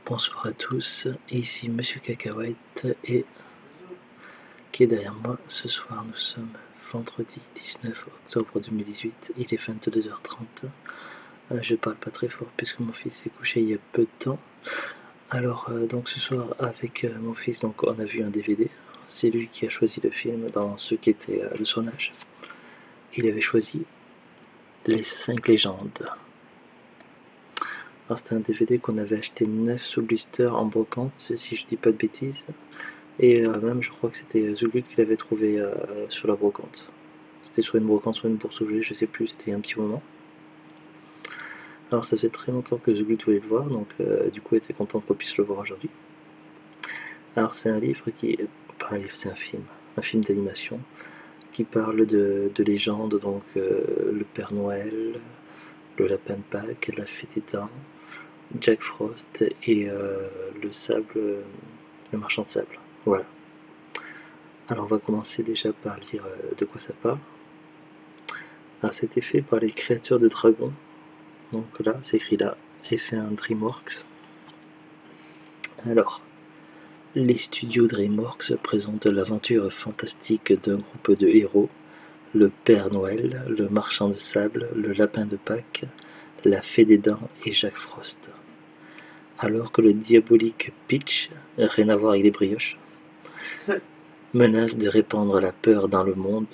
Bonsoir à tous, ici Monsieur Cacahuète et qui est derrière moi. Ce soir nous sommes vendredi 19 octobre 2018, il est 22h30. Je parle pas très fort puisque mon fils s'est couché il y a peu de temps. Alors donc ce soir avec mon fils donc on a vu un DVD. C'est lui qui a choisi le film dans ceux qui étaient de son âge. Il avait choisi Les 5 légendes. Alors c'était un DVD qu'on avait acheté neuf sous blister en brocante, si je dis pas de bêtises. Et même je crois que c'était Zugut qui l'avait trouvé sur la brocante. C'était soit une brocante, soit une bourse ouvrière, je sais plus, c'était un petit moment. Alors ça faisait très longtemps que Zugut voulait le voir, donc du coup il était content qu'on puisse le voir aujourd'hui. Alors c'est un livre qui... Pas un livre, c'est un film d'animation qui parle de légendes, donc le Père Noël, le Lapin de Pâques, la Fée des Dents, Jack Frost et le sable, le marchand de sable. Voilà. Alors on va commencer déjà par lire de quoi ça parle. Alors c'était fait par les créateurs de dragons. Donc là, c'est écrit là, et c'est un DreamWorks. Alors, les studios DreamWorks présentent l'aventure fantastique d'un groupe de héros, le Père Noël, le Marchand de Sable, le Lapin de Pâques, la Fée des Dents et Jack Frost. Alors que le diabolique Peach, rien à voir avec les brioches, menace de répandre la peur dans le monde,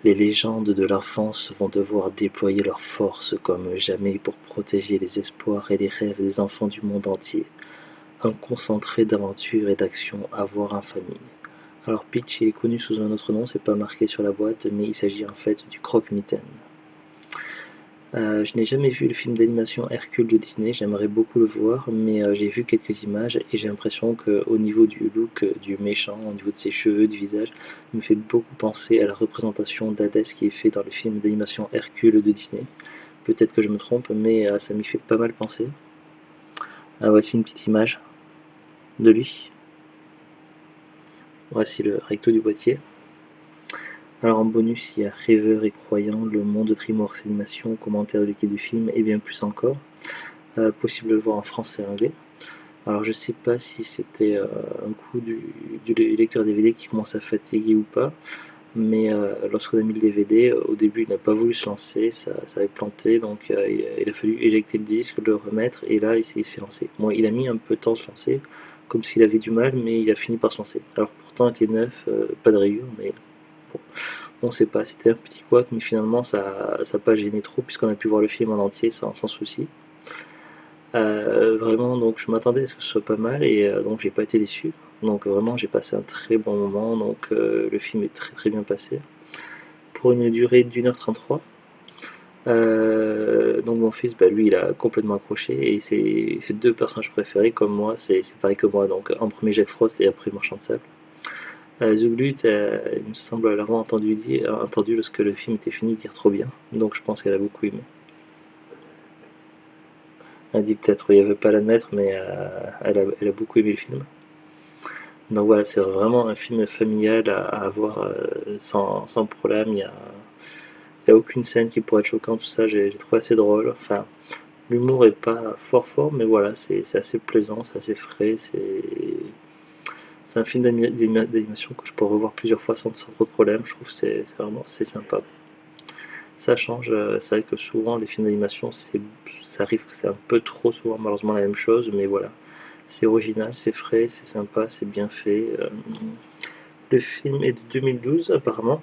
les légendes de l'enfance vont devoir déployer leurs forces comme jamais pour protéger les espoirs et les rêves des enfants du monde entier. Un concentré d'aventure et d'action à voir en famille. Alors Peach est connu sous un autre nom, c'est pas marqué sur la boîte, mais il s'agit en fait du croque-mitaine. Je n'ai jamais vu le film d'animation Hercule de Disney, j'aimerais beaucoup le voir, mais j'ai vu quelques images et j'ai l'impression qu'au niveau du look du méchant, au niveau de ses cheveux, du visage, il me fait beaucoup penser à la représentation d'Hadès qui est fait dans le film d'animation Hercule de Disney. Peut-être que je me trompe, mais ça m'y fait pas mal penser. Voici une petite image de lui. Voici le recto du boîtier. Alors en bonus, il y a Rêveur et Croyant, le monde de DreamWorks Animation, commentaire de l'équipe du film et bien plus encore. Possible de le voir en français et anglais. Alors je sais pas si c'était un coup du lecteur DVD qui commence à fatiguer ou pas, mais lorsqu'on a mis le DVD, au début il n'a pas voulu se lancer, ça avait planté, donc il a fallu éjecter le disque, le remettre, et là il s'est lancé. Bon, il a mis un peu de temps à se lancer, comme s'il avait du mal, mais il a fini par se lancer. Alors pourtant il était neuf, pas de rayures, mais bon, on sait pas, c'était un petit couac, mais finalement ça n'a pas gêné trop, puisqu'on a pu voir le film en entier sans souci. Vraiment, donc je m'attendais à ce que ce soit pas mal et donc j'ai pas été déçu. Donc vraiment, j'ai passé un très bon moment. Donc le film est très très bien passé pour une durée d'1h33. Donc mon fils, bah, lui, il a complètement accroché et ses deux personnages préférés, comme moi, c'est pareil que moi. Donc en premier Jack Frost et après Marchand de Sable. Zuglut, il me semble l'avoir entendu lorsque le film était fini dire trop bien. Donc je pense qu'elle a beaucoup aimé. Elle dit peut-être, il ne veut pas l'admettre, mais elle a beaucoup aimé le film. Donc voilà, c'est vraiment un film familial à avoir sans problème. Il y a aucune scène qui pourrait être choquante, tout ça, j'ai trouvé assez drôle. Enfin, l'humour est pas fort, mais voilà, c'est assez plaisant, c'est assez frais. C'est un film d'animation que je peux revoir plusieurs fois sans trop de problème. Je trouve que c'est vraiment c'est sympa. Ça change, c'est vrai que souvent les films d'animation, ça arrive que c'est un peu trop souvent malheureusement la même chose, mais voilà. C'est original, c'est frais, c'est sympa, c'est bien fait. Le film est de 2012 apparemment.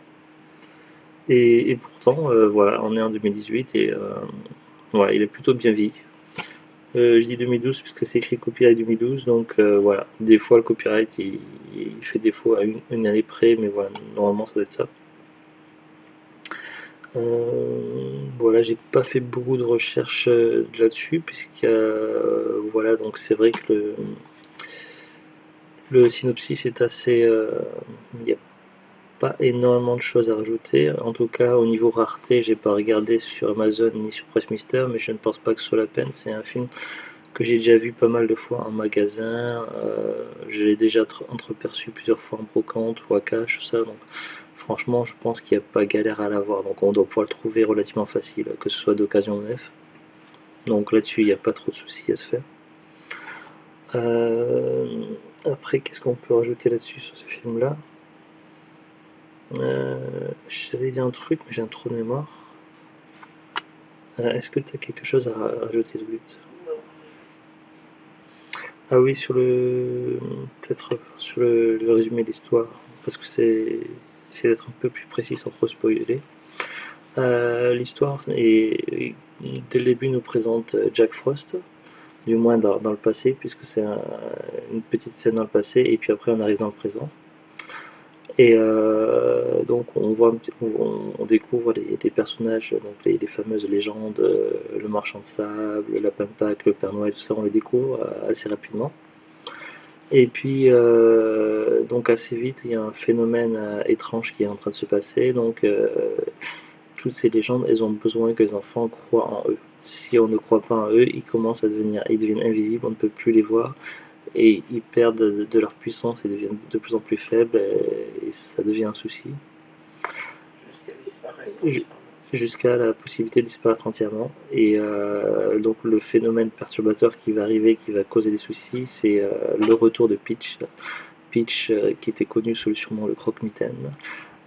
Et pourtant, voilà, on est en 2018 et voilà, il est plutôt bien vieilli. Je dis 2012 puisque c'est écrit copyright 2012, donc voilà. Des fois, le copyright il fait défaut à une année près, mais voilà, normalement ça doit être ça. Voilà, j'ai pas fait beaucoup de recherches là-dessus, puisque voilà, donc c'est vrai que le synopsis est assez. Il n'y a pas énormément de choses à rajouter. En tout cas, au niveau rareté, j'ai pas regardé sur Amazon ni sur Press Mister, mais je ne pense pas que ce soit la peine. C'est un film que j'ai déjà vu pas mal de fois en magasin. Je l'ai déjà entreperçu plusieurs fois en brocante ou à cash, tout ça. Donc, franchement, je pense qu'il n'y a pas galère à l'avoir. Donc, on doit pouvoir le trouver relativement facile, que ce soit d'occasion ou neuf. Donc là-dessus, il n'y a pas trop de soucis à se faire. Après, qu'est-ce qu'on peut rajouter là-dessus sur ce film-là? J'avais dit un truc, mais j'ai un trou de mémoire. Est-ce que tu as quelque chose à rajouter de but? Ah oui, sur le peut-être sur le résumé de l'histoire, parce que c'est d'être un peu plus précis sans trop spoiler. L'histoire dès le début nous présente Jack Frost, du moins dans le passé, puisque c'est une petite scène dans le passé, et puis après on arrive dans le présent. Et donc on voit on découvre les personnages, donc les fameuses légendes, le marchand de sable, le lapin de Pâques, le Père Noël, tout ça, on le découvre assez rapidement. Et puis donc assez vite, il y a un phénomène étrange qui est en train de se passer. Donc toutes ces légendes, elles ont besoin que les enfants croient en eux. Si on ne croit pas en eux, ils deviennent invisibles, on ne peut plus les voir et ils perdent de leur puissance et deviennent de plus en plus faibles et ça devient un souci jusqu'à la possibilité de disparaître entièrement. Et donc le phénomène perturbateur qui va arriver, qui va causer des soucis, c'est le retour de Peach. Peach, qui était connu sous le surnom le Croque-Mitaine,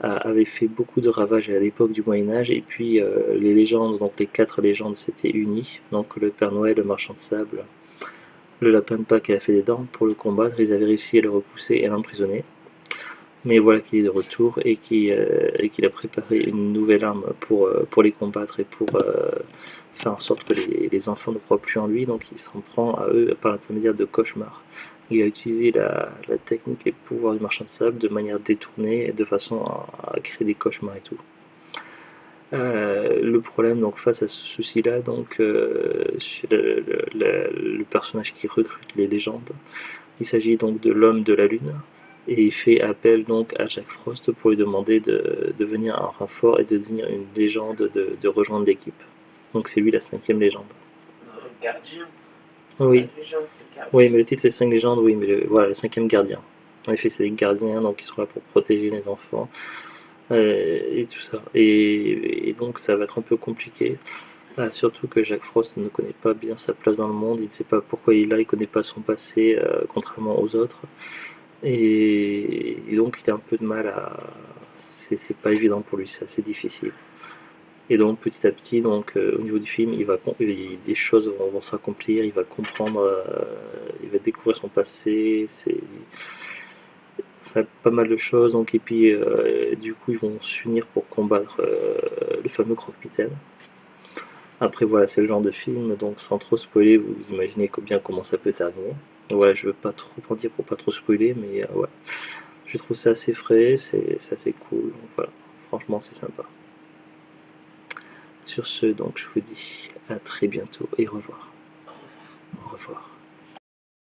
avait fait beaucoup de ravages à l'époque du Moyen-Âge, et puis les légendes, donc les 4 légendes s'étaient unies, donc le Père Noël, le Marchand de Sable, le Lapin de Pâques et la Fée des Dents, pour le combattre. Ils avaient réussi à le repousser et à l'emprisonner. Mais voilà qu'il est de retour et qu'il a préparé une nouvelle arme pour les combattre et pour faire en sorte que les enfants ne croient plus en lui. Donc il s'en prend à eux par l'intermédiaire de cauchemars. Il a utilisé la technique et le pouvoir du marchand de sable de manière détournée, de façon à créer des cauchemars et tout. Le problème, donc face à ce souci-là, donc le personnage qui recrute les légendes, il s'agit donc de l'homme de la lune, et il fait appel donc à Jack Frost pour lui demander de venir en renfort et de devenir une légende, de rejoindre l'équipe. Donc c'est lui la 5e légende. Gardien. Oui, Légende, c'est gardien. oui, mais le titre est 5 légendes, oui, mais voilà, le 5e gardien. En effet, c'est des gardiens, donc ils sont là pour protéger les enfants et tout ça. Et donc ça va être un peu compliqué. Surtout que Jack Frost ne connaît pas bien sa place dans le monde, il ne sait pas pourquoi il est là, il ne connaît pas son passé, contrairement aux autres. Et donc il a un peu de mal à. C'est pas évident pour lui, c'est assez difficile. Et donc petit à petit, donc au niveau du film, des choses vont s'accomplir, il va comprendre, il va découvrir son passé, enfin, pas mal de choses. Donc et puis du coup ils vont s'unir pour combattre le fameux Croque-Mitaine. Après voilà, c'est le genre de film, donc sans trop spoiler, vous imaginez bien comment ça peut terminer. Donc, voilà, je veux pas trop en dire pour pas trop spoiler, mais ouais. Je trouve ça assez frais, c'est assez cool, donc voilà, franchement c'est sympa. Sur ce, donc je vous dis à très bientôt et au revoir. Au revoir.